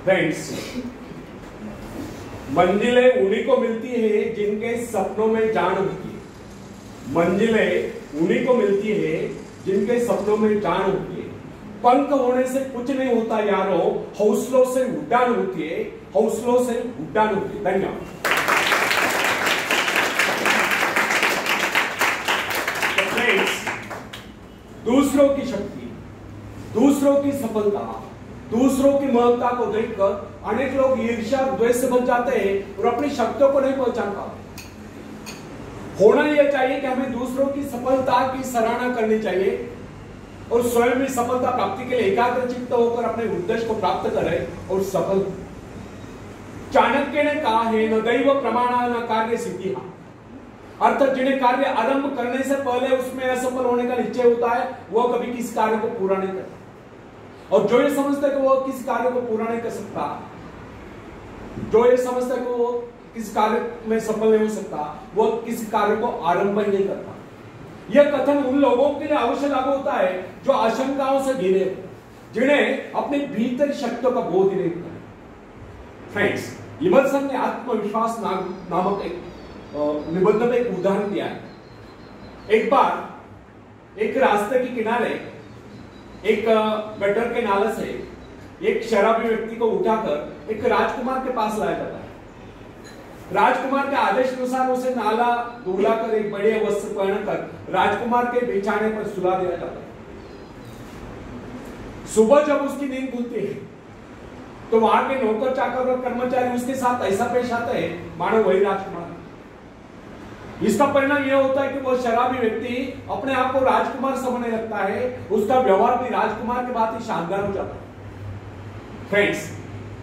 Friends, मंजिलें उन्हीं को मिलती है जिनके सपनों में जान होती है। मंजिलें उन्हीं को मिलती है जिनके सपनों में जान होती है। पंख होने से कुछ नहीं होता यारो, हौसलों से उड़ान होती है, हौसलों से उड़ान होती है। धन्यवाद। दूसरों की शक्ति, दूसरों की सफलता, दूसरों की महत्ता को देखकर अनेक लोग ईर्ष्या द्वेष से बच जाते हैं और अपनी शक्तियों को नहीं पहचान पाते। होना यह चाहिए कि हमें दूसरों की सफलता की सराहना करनी चाहिए और स्वयं भी सफलता प्राप्ति के लिए एकाग्रचित्त होकर अपने उद्देश्य को प्राप्त करें और सफल। चाणक्य ने कहा है, न दैव प्रमाणा न कार्य सिद्धि। अर्थात जिन्हें कार्य आरंभ करने से पहले उसमें असफल होने का निश्चय होता है, वो कभी किसी कार्य को पूरा नहीं करता। और जो ये समझता है कि वो किसी कार्य को पूरा नहीं कर सकता, जो ये समझता है कि वो किसी कार्य में सफल नहीं हो सकता, वो किसी कार्य को आरंभ ही नहीं करता। यह कथन उन लोगों के लिए अवश्य लागू होता है जो आशंकाओं से घिरे, जिन्हें अपने भीतर शक्तियों का बोध ही नहीं होता। फ्रेंड्स, इमर्सन ने आत्मविश्वास नामक एक निबंध में एक उदाहरण दिया है। एक बार एक रास्ते के किनारे एक गटर के नाले से एक शराबी व्यक्ति को उठाकर एक राजकुमार के पास लाया जाता है। राजकुमार के आदेश अनुसार उसे नाला धुलाकर एक बड़े वस्त्र पहनकर राजकुमार के बिछाने पर सुला दिया जाता है। सुबह जब उसकी नींद खुलती है तो वहां के नौकर चाकर और कर्मचारी उसके साथ ऐसा पेश आते हैं मानो वही राजकुमार। इसका परिणाम यह होता है कि वो शराबी व्यक्ति अपने आप को राजकुमार समझने लगता है, उसका व्यवहार भी राजकुमार के बाद ही शानदार हो जाता है। फ्रेंड्स,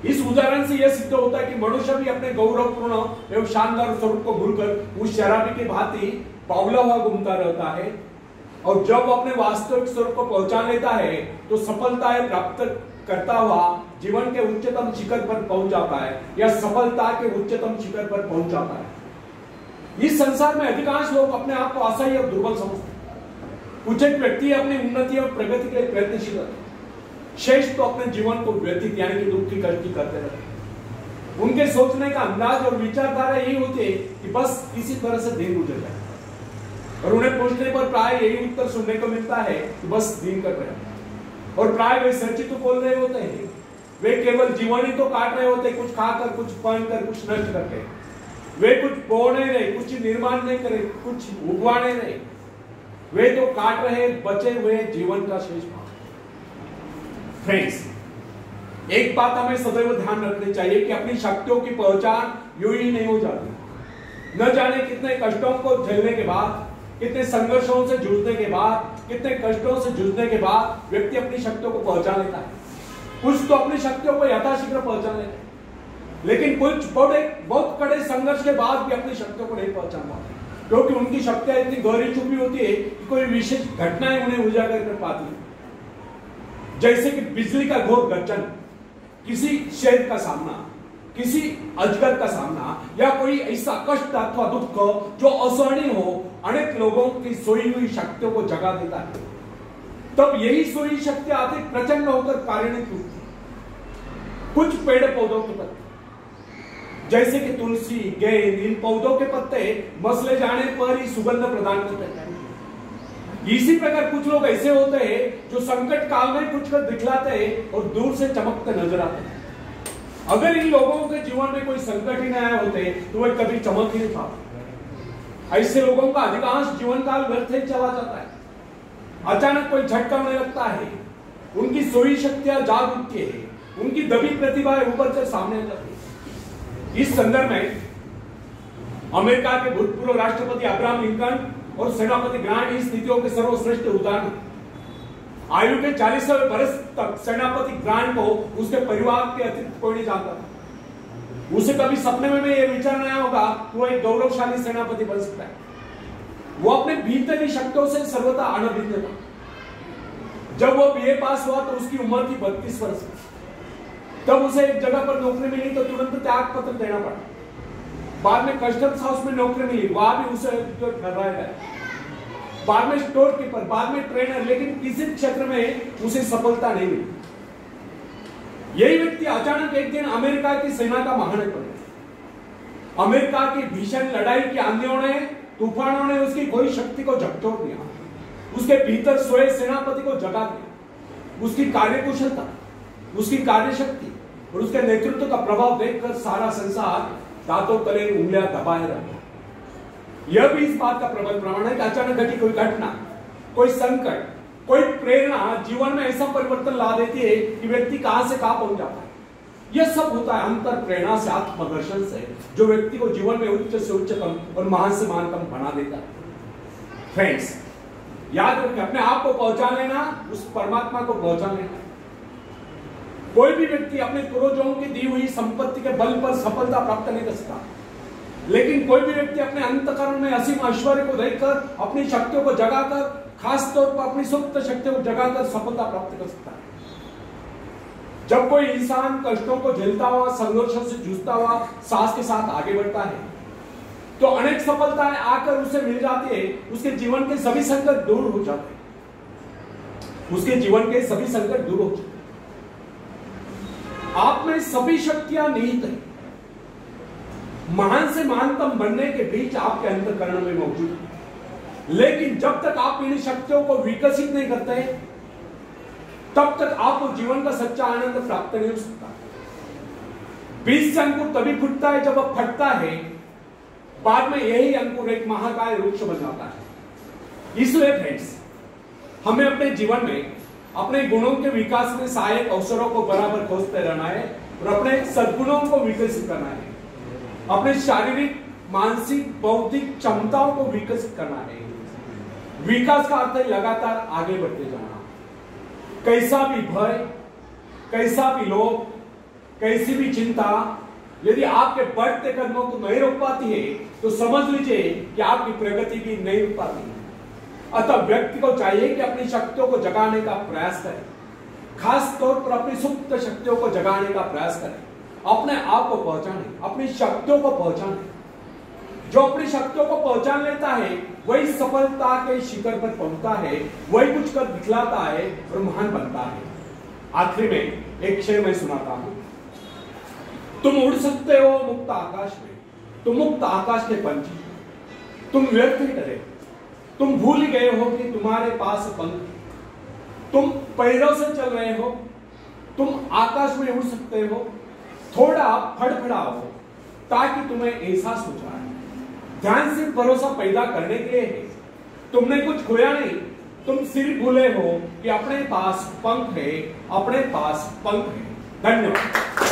इस उदाहरण से यह सिद्ध होता है कि मनुष्य भी अपने गौरवपूर्ण एवं शानदार स्वरूप को भूलकर उस शराबी की भांति बावला हुआ घूमता रहता है, और जब अपने वास्तविक स्वरूप को पहचान लेता है तो सफलताएं प्राप्त करता हुआ जीवन के उच्चतम शिखर पर पहुंच जाता है, या सफलता के उच्चतम शिखर पर पहुंच जाता है। इस संसार में अधिकांश लोग अपने आप को असहाय और दुर्बल समझते हैं। कुछ एक व्यक्ति अपनी उन्नति और प्रगति के लिए प्रयत्नशील रहते हैं, शेष तो अपने जीवन को व्यतीत यानी कि दुख की कष्टी करते रहते हैं। उनके सोचने का अंदाज और विचारधारा यही होती है कि बस किसी तरह से दिन गुजर जाए, और उन्हें पूछने पर प्राय यही उत्तर सुनने को मिलता है कि बस दिन कट रहे हैं। और प्राय वे सच्ची तो बोल रहे होते हैं, वे केवल जीवन ही तो काट रहे होते, कुछ खाकर, कुछ पहनकर, कुछ नष्ट करके। वे कुछ बो नहीं रहे, कुछ निर्माण नहीं करे, कुछ उगवा नहीं रहे, वे तो काट रहे बचे हुए जीवन का शेष भाग। फ्रेंड्स, एक बात हमें सदैव ध्यान रखनी चाहिए कि अपनी शक्तियों की पहचान यूं ही नहीं हो जाती। न जाने कितने कष्टों को झेलने के बाद, कितने संघर्षों से जूझने के बाद, कितने कष्टों से जूझने के बाद व्यक्ति अपनी शक्तियों को पहचान लेता है। कुछ तो अपनी शक्तियों को यथाशीघ्र पहचान लेते हैं, लेकिन कुछ बहुत कड़े संघर्ष के बाद भी अपनी शक्तियों को नहीं पहचान पाते, क्योंकि उनकी शक्तियां इतनी गहरी छुपी होती है कि कोई विशेष घटनाएं उन्हें उजागर कर पाती है। जैसे कि बिजली का घोर गर्जन, किसी शेर का सामना, किसी अजगर का सामना, या कोई ऐसा कष्ट अथवा दुख जो असहनीय हो, अनेक लोगों की सोई हुई शक्तियों को जगा देता है। तब यही सोई शक्तियां अधिक प्रचंड होकर कार्यान्वित होती है। कुछ पेड़ पौधों के पत्ते जैसे कि तुलसी, गेंद, इन पौधों के पत्ते मसले जाने पर ही सुगंध प्रदान करते हैं। इसी प्रकार कुछ लोग ऐसे होते हैं जो संकट काल में कुछ कर दिखलाते हैं और दूर से चमकते नजर आते हैं। अगर इन लोगों के जीवन में कोई संकट ही नहीं आए होते तो वे कभी चमक ही नहीं पाते। ऐसे लोगों का अधिकांश जीवन काल व्यर्थ ही चला जाता है। अचानक कोई झटका होने लगता है, उनकी सोई शक्तियां जाग उठती है, उनकी दबी प्रतिभाएं उभर कर सामने आ जाती है। इस संदर्भ में अमेरिका के भूतपूर्व राष्ट्रपति अब्राहम लिंकन और सेनापति ग्रांट इस स्थितियों के सर्वश्रेष्ठ उदाहरण। आयु के 40वें वर्ष तक सेनापति ग्रांट को उसके परिवार के अतिरिक्त कोई नहीं जानता था। उसे कभी सपने में भी यह विचार नहीं होगा कि वो एक गौरवशाली सेनापति बन सकता है। वो अपने भीतरी शक्तियों से सर्वथा अनभिज्ञ था। जब वो बीए पास हुआ तो उसकी उम्र थी 32 वर्ष। तब उसे एक जगह पर नौकरी मिली तो तुरंत त्याग पत्र देना पड़ा। बाद में कस्टम्स हाउस में नौकरी मिली, वहां भी उसे करवाया गया। बाद में स्टोर कीपर, बाद में ट्रेनर, लेकिन किसी क्षेत्र में उसे सफलता नहीं मिली। यही व्यक्ति अचानक एक दिन अमेरिका की सेना का महानायक बन गया। अमेरिका की भीषण लड़ाई की आंधियों ने, तूफानों ने उसकी कोई शक्ति को झकझोर दिया, उसके भीतर सोए सेनापति को जगा दिया। उसकी कार्यकुशलता, उसकी कार्यशक्ति और उसके नेतृत्व का प्रभाव देखकर सारा संसार दांतों तले उंगलियां दबाए रहा। यह भी इस बात का प्रबल प्रमाण है कि अचानक घटी कोई घटना, कोई संकट, कोई प्रेरणा जीवन में ऐसा परिवर्तन ला देती है कि व्यक्ति कहां से कहां पहुंच जाता है। यह सब होता है अंतर प्रेरणा से, आत्मदर्शन से, जो व्यक्ति को जीवन में उच्च से उच्चतम और महान से महानतम बना देता है। फ्रेंड्स, याद रखें, अपने आप को पहुंचा लेना, उस परमात्मा को पहुंचा लेना। कोई भी व्यक्ति अपने पूर्वजों की दी हुई संपत्ति के बल पर सफलता प्राप्त नहीं कर सकता, लेकिन कोई भी व्यक्ति अपने अंतःकरण में असीम ऐश्वर्य को देखकर, अपनी शक्तियों को जगाकर, खास तौर पर अपनी सुप्त शक्तियों को जगाकर सफलता प्राप्त कर सकता है। जब कोई इंसान कष्टों को झेलता हुआ, संघर्षों से जूझता हुआ साहस के साथ आगे बढ़ता है, तो अनेक सफलताएं आकर उसे मिल जाती है। उसके जीवन के सभी संकट दूर हो जाते हैं, उसके जीवन के सभी संकट दूर हो जाते हैं। आप में सभी शक्तियां निहित हैं, महान से महानतम बनने के बीच आपके अंतःकरण में मौजूद है। लेकिन जब तक आप इन शक्तियों को विकसित नहीं करते, तब तक आपको जीवन का सच्चा आनंद प्राप्त नहीं हो सकता। बीज से अंकुर तभी फूटता है जब वह फटता है, बाद में यही अंकुर एक महाकाय वृक्ष बन जाता है। इसलिए फ्रेंड्स, हमें अपने जीवन में अपने गुणों के विकास में सहायक अवसरों को बराबर खोजते रहना है और अपने सद्गुणों को विकसित करना है। अपने शारीरिक, मानसिक, बौद्धिक क्षमताओं को विकसित करना है। विकास का अर्थ है लगातार आगे बढ़ते जाना। कैसा भी भय, कैसा भी लोभ, कैसी भी चिंता यदि आपके बढ़ते कदमों को नहीं रोक पाती है, तो समझ लीजिए कि आपकी प्रगति भी नहीं रुक पाती है। अतः व्यक्ति को चाहिए कि अपनी शक्तियों को जगाने का प्रयास करें, खास तौर पर अपनी सुप्त शक्तियों को जगाने का प्रयास करें, अपने आप को पहचाने, अपनी शक्तियों को पहचाने। जो अपनी शक्तियों को पहचान लेता है वही सफलता के शिखर पर पहुंचता है, वही कुछ कर दिखलाता है और महान बनता है। आखिरी में एक शेर मैं सुनाता हूं। तुम उड़ सकते हो मुक्त आकाश में, तुम मुक्त आकाश के पंछी, तुम व्यर्थ ही डरे, तुम भूल गए हो कि तुम्हारे पास पंख, तुम पैरों से चल रहे हो, तुम आकाश में उड़ सकते हो, थोड़ा फड़फड़ाओ ताकि तुम्हें एहसास हो जाए। ध्यान से भरोसा पैदा करने के लिए है। तुमने कुछ खोया नहीं, तुम सिर्फ भूले हो कि अपने पास पंख है, अपने पास पंख है। धन्यवाद।